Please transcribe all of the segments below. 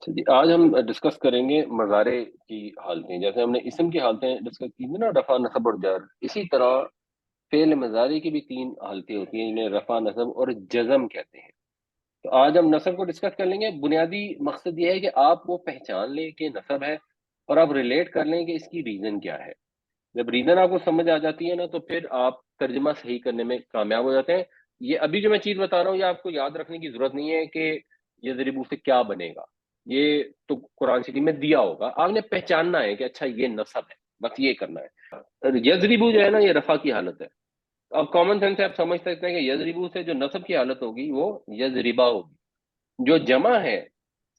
अच्छा जी, आज हम डिस्कस करेंगे मज़ारे की हालतें। जैसे हमने इसम की हालतें डिस्कस की थी ना, रफ़ा, नसब और जर, इसी तरह फ़ेल मज़ारे की भी तीन हालतें होती हैं, इन्हें रफ़ा, नसब और जज़म कहते हैं। तो आज हम नसब को डिस्कस कर लेंगे। बुनियादी मकसद ये है कि आप वो पहचान लें कि नसब है, और आप रिलेट कर लें कि इसकी रीज़न क्या है। जब रीज़न आपको समझ आ जाती है ना, तो फिर आप तर्जुमा सही करने में कामयाब हो जाते हैं। ये अभी जो मैं चीज़ बता रहा हूँ, ये आपको याद रखने की ज़रूरत नहीं है कि यज़रिबू से क्या बनेगा। ये तो कुरान शरीफ में दिया होगा, आपने पहचानना है कि अच्छा ये नसब है, बस ये करना है। और यज़रिबू जो है ना, ये रफ़ा की हालत है। तो अब कॉमन सेंस से आप समझ सकते हैं कि यज़रिबू से जो नसब की हालत होगी वो यज़रिबा होगी। जो जमा है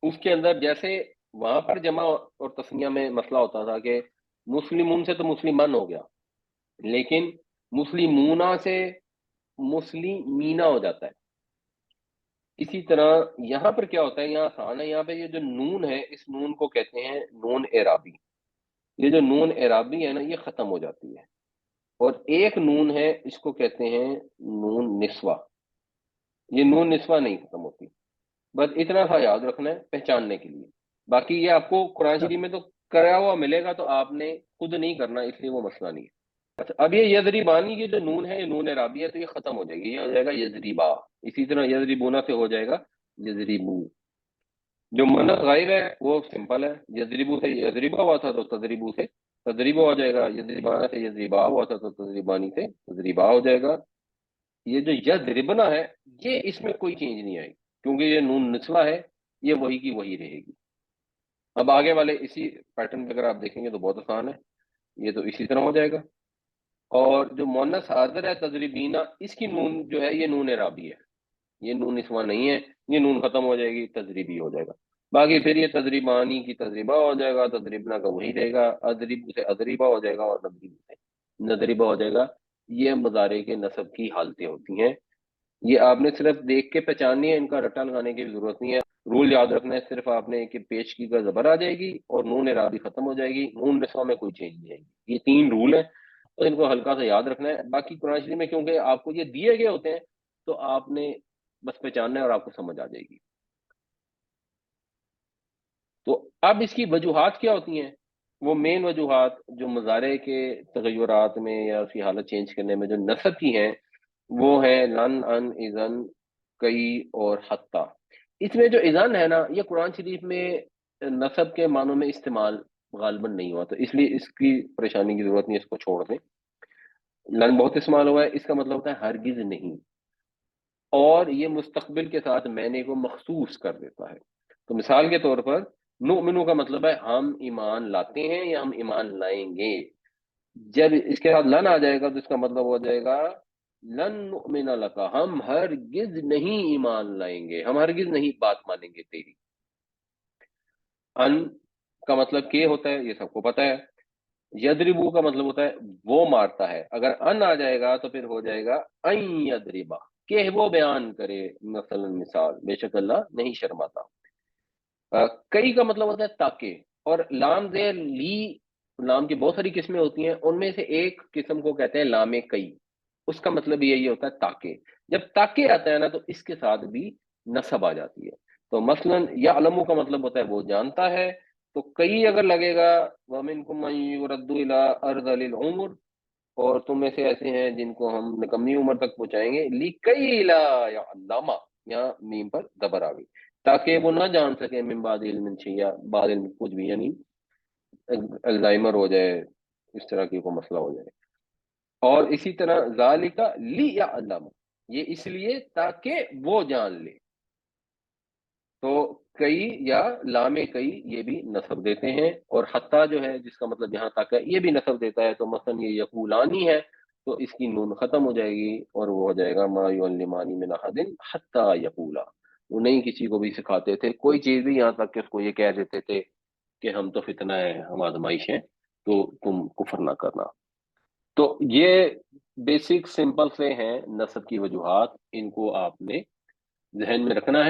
उसके अंदर, जैसे वहां पर जमा और तस्निया में मसला होता था कि मुस्लिमून से तो मुस्लिमान हो गया, लेकिन मुस्लिमूना से मुस्लिमीना हो जाता है। इसी तरह यहाँ पर क्या होता है, यहाँ आसान है। यहाँ पे ये जो नून है, इस नून को कहते हैं नून एराबी। ये जो नून एराबी है ना, ये खत्म हो जाती है। और एक नून है, इसको कहते हैं नून निस्वा। ये नून निस्वा नहीं खत्म होती। बस इतना सा याद रखना है पहचानने के लिए। बाकी ये आपको कुरान शरीफ में तो कराया हुआ मिलेगा, तो आपने खुद नहीं करना, इसलिए वो मसला नहीं है। अच्छा, अब ये यजरीबानी की जो नून है, ये नून राबी है, तो ये खत्म हो जाएगी, ये हो जाएगा यजरीबा। इसी तरह यजरीबूना से हो जाएगा यजरीबू। जो मुअन्नस गायब है वो सिंपल है, यजरीबू से यजरीबा हुआ था तो तजरीबू से तजरीबा हो जाएगा, यजरीबाना से यजरीबा हुआ था तो तजरीबानी से तजरीबा हो जाएगा। ये जो यजरिबना है, ये इसमें कोई चेंज नहीं आएगी, क्योंकि ये नून निस्वा है, ये वही की वही रहेगी। अब आगे वाले इसी पैटर्न पे अगर आप देखेंगे तो बहुत आसान है, ये तो इसी तरह हो जाएगा। और जो मोनस हाजिर है तजरीबीना, इसकी नून जो है ये नून राबी है, ये नून निस्वा नहीं है। ये नून खत्म हो जाएगी, तजरीबी हो जाएगा। बाकी फिर ये तजरीबानी की तजरीबा हो जाएगा, तजरीबना का वही रहेगा, अदरीब से अदरीबा हो जाएगा और नदरीब से नदरीबा हो जाएगा। ये मजारे के नसब की हालतें होती हैं। ये आपने सिर्फ देख के पहचाननी है, इनका रट्टा लगाने की भी जरूरत नहीं है। रूल याद रखना है सिर्फ आपने कि पेश की का जबर आ जाएगी और नून राबी खत्म हो जाएगी, नून रस्वा में कोई चेंज नहीं आएगी। ये तीन रूल है, तो इनको हल्का सा याद रखना है। बाकी कुरान शरीफ में क्योंकि आपको ये दिए गए होते हैं, तो आपने बस पहचानना है और आपको समझ आ जाएगी। तो अब इसकी वजूहात क्या होती हैं? वो मेन वजूहात जो मज़ारे के तगय्युरात में या उसकी हालत चेंज करने में जो नसब की हैं, वो है लन, अन, इज़न, कई और हत्ता। इसमें जो इज़न है ना, ये कुरान शरीफ में नसब के मानों में इस्तेमाल गालबन नहीं हुआ, तो इसलिए इसकी परेशानी की जरूरत नहीं है, इसको छोड़ दें। लन बहुत इस्तेमाल हुआ है, इसका मतलब होता है हरगिज नहीं, और ये मुस्तकबिल के साथ मैंने को मखसूस कर देता है। तो मिसाल के तौर पर नुमिनु का मतलब है हम ईमान लाते हैं या हम ईमान लाएंगे। जब इसके साथ लन आ जाएगा तो इसका मतलब हो जाएगा लन नुमिन लका, हम हरगिज नहीं ईमान लाएंगे, हम हरगिज नहीं बात मानेंगे तेरी। अन का मतलब के होता है, ये सबको पता है। यदरिबू का मतलब होता है वो मारता है। अगर अन आ जाएगा तो फिर हो जाएगा अन यदरिबा, के वो बयान करे, मसलन मिसाल, बेशक अल्लाह नहीं शर्माता। कई का मतलब होता है ताके। और लाम जे ली, लाम की बहुत सारी किस्में होती हैं, उनमें से एक किस्म को कहते हैं लामे कई। उसका मतलब यही होता है ताके। जब ताके आता है ना, तो इसके साथ भी नसब आ जाती है। तो मसलन या अलमू का मतलब होता है वो जानता है। तो कई अगर लगेगा, वमिनकुम मन युरद्दु इला अर्ज़लिल उम्र, और तुम में से ऐसे हैं जिनको हम निकम्मी उम्र तक पहुंचाएंगे, लिकैला या अल्लामा, यहाँ मीम पर दबर आ गई, ताकि वो ना जान सके मिन बाद इल्मिन या बाद इल्म कुछ भी, यानी अल्जाइमर हो जाए, इस तरह की कोई मसला हो जाए। और इसी तरह जालिका ली या अल्लामा, ये इसलिए ताकि वो जान ले। तो कई या लामे कई ये भी नसब देते हैं। और हत्ता जो है, जिसका मतलब यहाँ तक है, ये भी नसब देता है। तो मसलन ये यकूलानी है, तो इसकी नून खत्म हो जाएगी और वो हो जाएगा मा युअल्लिमानी मिन अहदिन हत्ता यकूला। वो नहीं किसी को भी सिखाते थे कोई चीज भी, यहाँ तक कि उसको ये कह देते थे कि हम तो फितना है, हम आजमाइश हैं, तो तुम कुफर ना करना। तो ये बेसिक सिंपल से हैं नसब की वजूहात, इनको आपने जहन में रखना है।